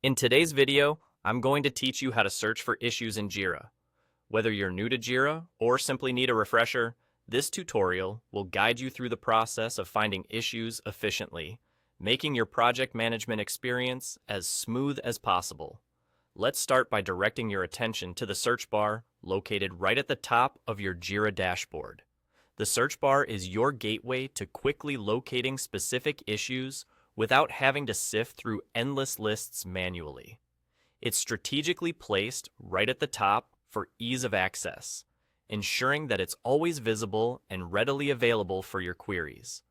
In today's video, I'm going to teach you how to search for issues in Jira. Whether you're new to Jira or simply need a refresher, this tutorial will guide you through the process of finding issues efficiently, making your project management experience as smooth as possible. Let's start by directing your attention to the search bar located right at the top of your Jira dashboard. The search bar is your gateway to quickly locating specific issues without having to sift through endless lists manually. It's strategically placed right at the top for ease of access, ensuring that it's always visible and readily available for your queries.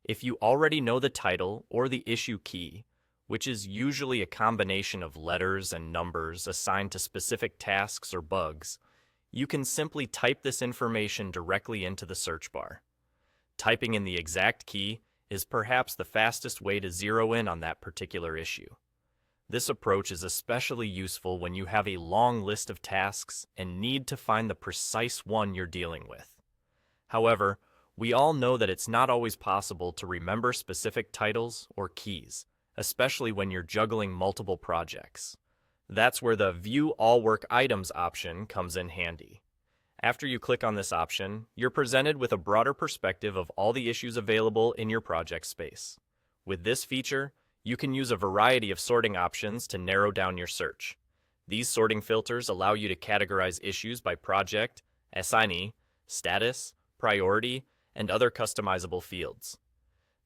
If you already know the title or the issue key, which is usually a combination of letters and numbers assigned to specific tasks or bugs, you can simply type this information directly into the search bar. Typing in the exact key is perhaps the fastest way to zero in on that particular issue. This approach is especially useful when you have a long list of tasks and need to find the precise one you're dealing with. However, we all know that it's not always possible to remember specific titles or keys, especially when you're juggling multiple projects. That's where the View All Work Items option comes in handy. After you click on this option, you're presented with a broader perspective of all the issues available in your project space. With this feature, you can use a variety of sorting options to narrow down your search. These sorting filters allow you to categorize issues by project, assignee, status, priority, and other customizable fields.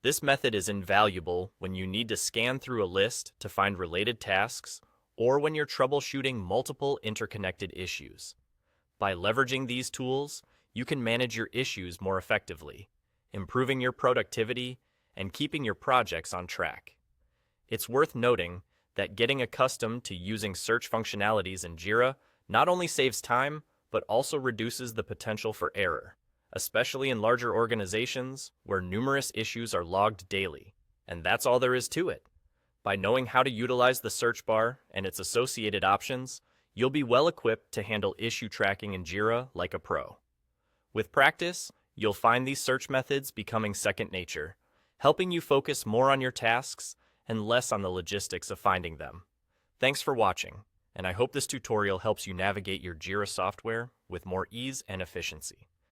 This method is invaluable when you need to scan through a list to find related tasks or when you're troubleshooting multiple interconnected issues. By leveraging these tools, you can manage your issues more effectively, improving your productivity and keeping your projects on track. It's worth noting that getting accustomed to using search functionalities in Jira not only saves time, but also reduces the potential for error, especially in larger organizations where numerous issues are logged daily. And that's all there is to it. By knowing how to utilize the search bar and its associated options, you'll be well equipped to handle issue tracking in Jira like a pro. With practice, you'll find these search methods becoming second nature, helping you focus more on your tasks and less on the logistics of finding them. Thanks for watching, and I hope this tutorial helps you navigate your Jira software with more ease and efficiency.